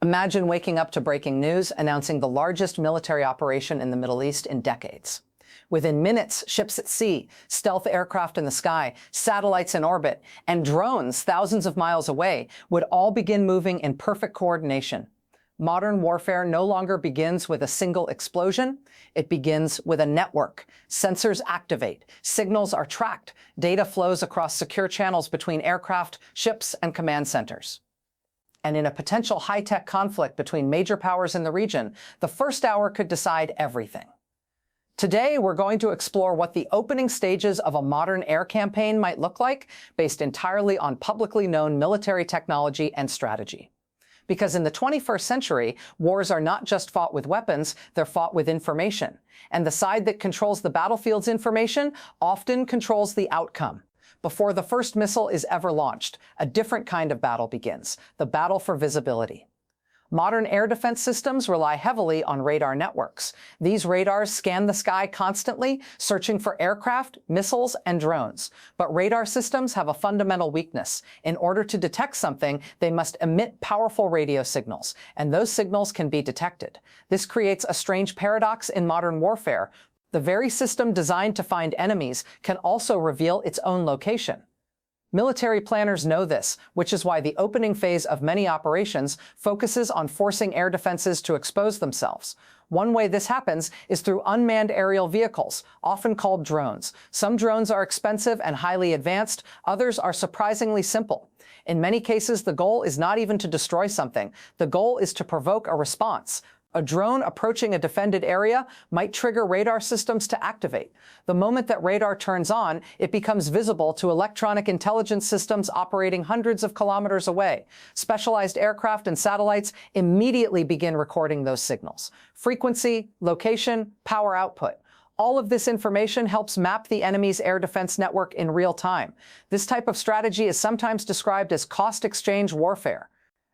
Imagine waking up to breaking news announcing the largest military operation in the Middle East in decades. Within minutes, ships at sea, stealth aircraft in the sky, satellites in orbit, and drones thousands of miles away would all begin moving in perfect coordination. Modern warfare no longer begins with a single explosion. It begins with a network. Sensors activate, signals are tracked, data flows across secure channels between aircraft, ships, and command centers. And in a potential high-tech conflict between major powers in the region, the first hour could decide everything. Today, we're going to explore what the opening stages of a modern air campaign might look like, based entirely on publicly known military technology and strategy. Because in the 21st century, wars are not just fought with weapons, they're fought with information. And the side that controls the battlefield's information often controls the outcome. Before the first missile is ever launched, a different kind of battle begins, the battle for visibility. Modern air defense systems rely heavily on radar networks. These radars scan the sky constantly, searching for aircraft, missiles, and drones. But radar systems have a fundamental weakness. In order to detect something, they must emit powerful radio signals, and those signals can be detected. This creates a strange paradox in modern warfare. The very system designed to find enemies can also reveal its own location. Military planners know this, which is why the opening phase of many operations focuses on forcing air defenses to expose themselves. One way this happens is through unmanned aerial vehicles, often called drones. Some drones are expensive and highly advanced, others are surprisingly simple. In many cases, the goal is not even to destroy something. The goal is to provoke a response. A drone approaching a defended area might trigger radar systems to activate. The moment that radar turns on, it becomes visible to electronic intelligence systems operating hundreds of kilometers away. Specialized aircraft and satellites immediately begin recording those signals. Frequency, location, power output. All of this information helps map the enemy's air defense network in real time. This type of strategy is sometimes described as cost exchange warfare.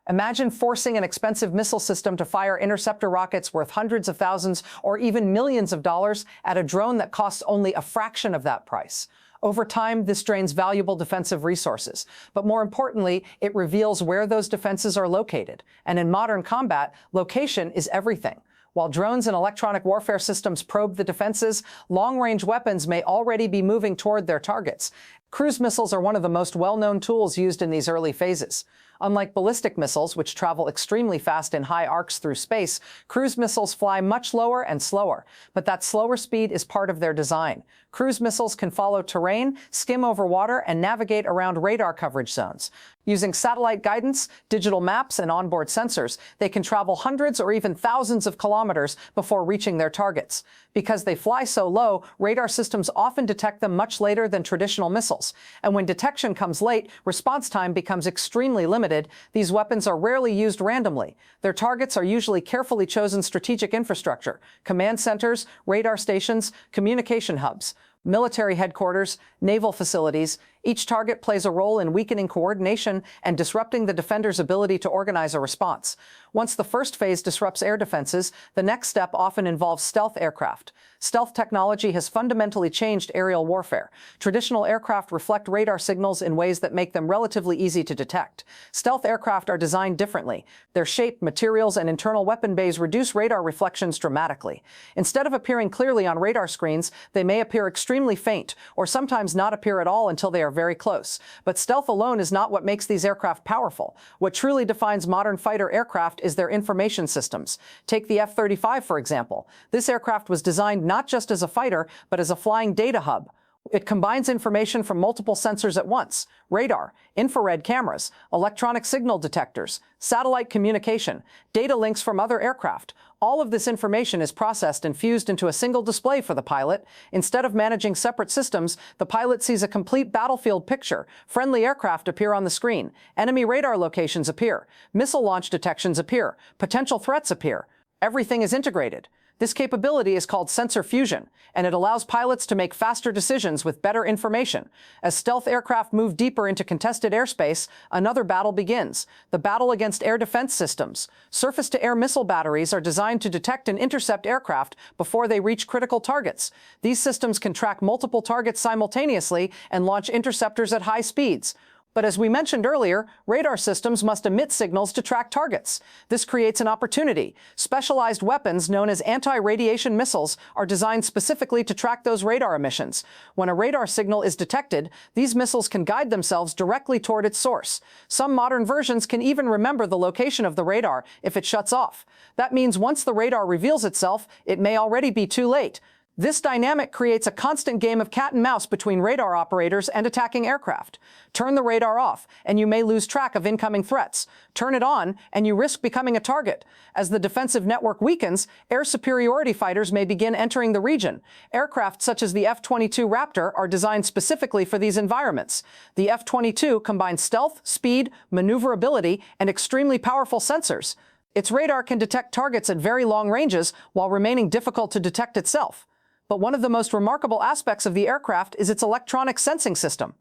Imagine forcing an expensive missile system to fire interceptor rockets worth hundreds of thousands or even millions of dollars at a drone that costs only a fraction of that price. Over time, this drains valuable defensive resources. But more importantly, it reveals where those defenses are located. And in modern combat, location is everything. While drones and electronic warfare systems probe the defenses, long-range weapons may already be moving toward their targets. Cruise missiles are one of the most well-known tools used in these early phases. Unlike ballistic missiles, which travel extremely fast in high arcs through space, cruise missiles fly much lower and slower. But that slower speed is part of their design. Cruise missiles can follow terrain, skim over water, and navigate around radar coverage zones. Using satellite guidance, digital maps, and onboard sensors, they can travel hundreds or even thousands of kilometers before reaching their targets. Because they fly so low, radar systems often detect them much later than traditional missiles. And when detection comes late, response time becomes extremely limited. These weapons are rarely used randomly. Their targets are usually carefully chosen strategic infrastructure, command centers, radar stations, communication hubs, military headquarters, naval facilities. Each target plays a role in weakening coordination and disrupting the defender's ability to organize a response. Once the first phase disrupts air defenses, the next step often involves stealth aircraft. Stealth technology has fundamentally changed aerial warfare. Traditional aircraft reflect radar signals in ways that make them relatively easy to detect. Stealth aircraft are designed differently. Their shape, materials, and internal weapon bays reduce radar reflections dramatically. Instead of appearing clearly on radar screens, they may appear extremely faint, or sometimes not appear at all until they are very close. But stealth alone is not what makes these aircraft powerful. What truly defines modern fighter aircraft is their information systems. Take the F-35, for example. This aircraft was designed not just as a fighter, but as a flying data hub. It combines information from multiple sensors at once: radar, infrared cameras, electronic signal detectors, satellite communication, data links from other aircraft. All of this information is processed and fused into a single display for the pilot. Instead of managing separate systems, the pilot sees a complete battlefield picture. Friendly aircraft appear on the screen. Enemy radar locations appear. Missile launch detections appear. Potential threats appear. Everything is integrated. This capability is called sensor fusion, and it allows pilots to make faster decisions with better information. As stealth aircraft move deeper into contested airspace, another battle begins: the battle against air defense systems. Surface-to-air missile batteries are designed to detect and intercept aircraft before they reach critical targets. These systems can track multiple targets simultaneously and launch interceptors at high speeds. But as we mentioned earlier, radar systems must emit signals to track targets. This creates an opportunity. Specialized weapons known as anti-radiation missiles are designed specifically to track those radar emissions. When a radar signal is detected, these missiles can guide themselves directly toward its source. Some modern versions can even remember the location of the radar if it shuts off. That means once the radar reveals itself, it may already be too late. This dynamic creates a constant game of cat and mouse between radar operators and attacking aircraft. Turn the radar off, and you may lose track of incoming threats. Turn it on, and you risk becoming a target. As the defensive network weakens, air superiority fighters may begin entering the region. Aircraft such as the F-22 Raptor are designed specifically for these environments. The F-22 combines stealth, speed, maneuverability, and extremely powerful sensors. Its radar can detect targets at very long ranges while remaining difficult to detect itself. But one of the most remarkable aspects of the aircraft is its electronic sensing system.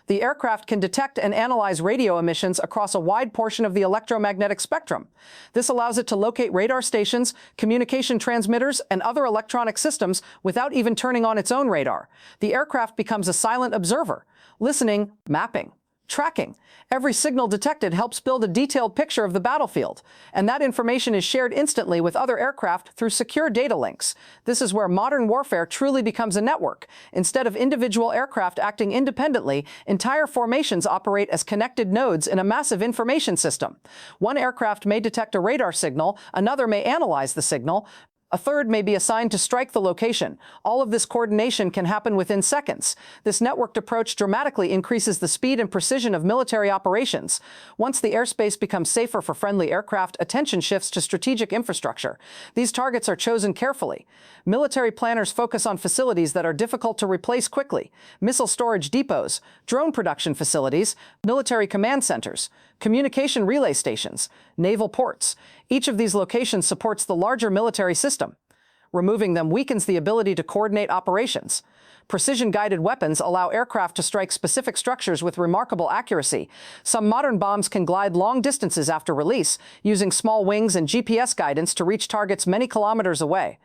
The aircraft can detect and analyze radio emissions across a wide portion of the electromagnetic spectrum. This allows it to locate radar stations, communication transmitters, and other electronic systems without even turning on its own radar. The aircraft becomes a silent observer, listening, mapping, tracking. Every signal detected helps build a detailed picture of the battlefield, and that information is shared instantly with other aircraft through secure data links. This is where modern warfare truly becomes a network. Instead of individual aircraft acting independently, entire formations operate as connected nodes in a massive information system. One aircraft may detect a radar signal, another may analyze the signal, a third may be assigned to strike the location. All of this coordination can happen within seconds. This networked approach dramatically increases the speed and precision of military operations. Once the airspace becomes safer for friendly aircraft, attention shifts to strategic infrastructure. These targets are chosen carefully. Military planners focus on facilities that are difficult to replace quickly: missile storage depots, drone production facilities, military command centers, communication relay stations, naval ports. Each of these locations supports the larger military system. Removing them weakens the ability to coordinate operations. Precision-guided weapons allow aircraft to strike specific structures with remarkable accuracy. Some modern bombs can glide long distances after release, using small wings and GPS guidance to reach targets many kilometers away.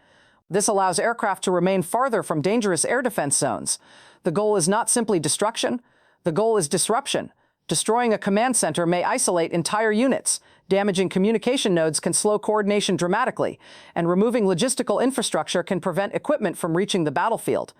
This allows aircraft to remain farther from dangerous air defense zones. The goal is not simply destruction. The goal is disruption. Destroying a command center may isolate entire units. Damaging communication nodes can slow coordination dramatically, and removing logistical infrastructure can prevent equipment from reaching the battlefield.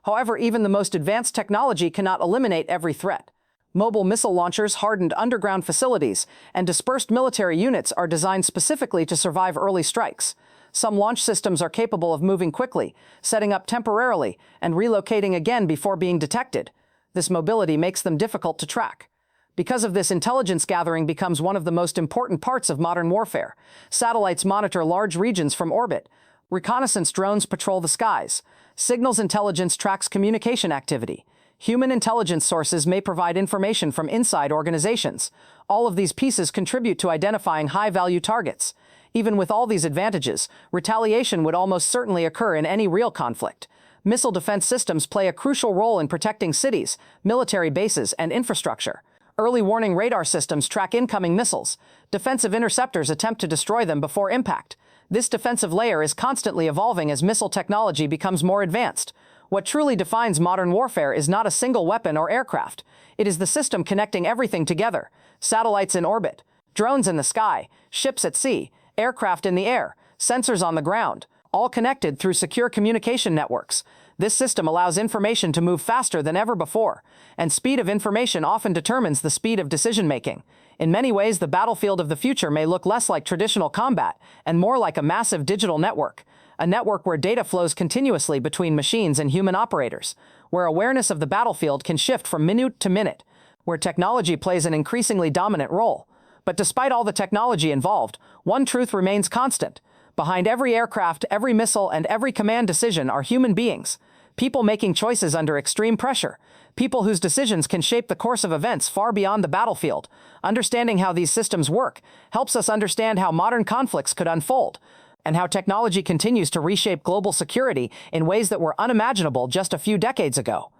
However, even the most advanced technology cannot eliminate every threat. Mobile missile launchers, hardened underground facilities, and dispersed military units are designed specifically to survive early strikes. Some launch systems are capable of moving quickly, setting up temporarily, and relocating again before being detected. This mobility makes them difficult to track. Because of this, intelligence gathering becomes one of the most important parts of modern warfare. Satellites monitor large regions from orbit. Reconnaissance drones patrol the skies. Signals intelligence tracks communication activity. Human intelligence sources may provide information from inside organizations. All of these pieces contribute to identifying high-value targets. Even with all these advantages, retaliation would almost certainly occur in any real conflict. Missile defense systems play a crucial role in protecting cities, military bases, and infrastructure. Early warning radar systems track incoming missiles. Defensive interceptors attempt to destroy them before impact. This defensive layer is constantly evolving as missile technology becomes more advanced. What truly defines modern warfare is not a single weapon or aircraft. It is the system connecting everything together: satellites in orbit, drones in the sky, ships at sea, aircraft in the air, sensors on the ground, all connected through secure communication networks. This system allows information to move faster than ever before, and speed of information often determines the speed of decision-making. In many ways, the battlefield of the future may look less like traditional combat and more like a massive digital network, a network where data flows continuously between machines and human operators, where awareness of the battlefield can shift from minute to minute, where technology plays an increasingly dominant role. But despite all the technology involved, one truth remains constant. Behind every aircraft, every missile, and every command decision are human beings. People making choices under extreme pressure. People whose decisions can shape the course of events far beyond the battlefield. Understanding how these systems work helps us understand how modern conflicts could unfold, and how technology continues to reshape global security in ways that were unimaginable just a few decades ago.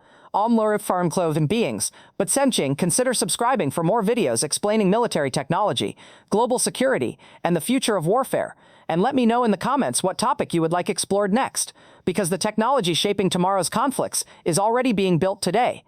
Farm clothing beings, but Senching, consider subscribing for more videos explaining military technology, global security, and the future of warfare. And let me know in the comments what topic you would like explored next, because the technology shaping tomorrow's conflicts is already being built today.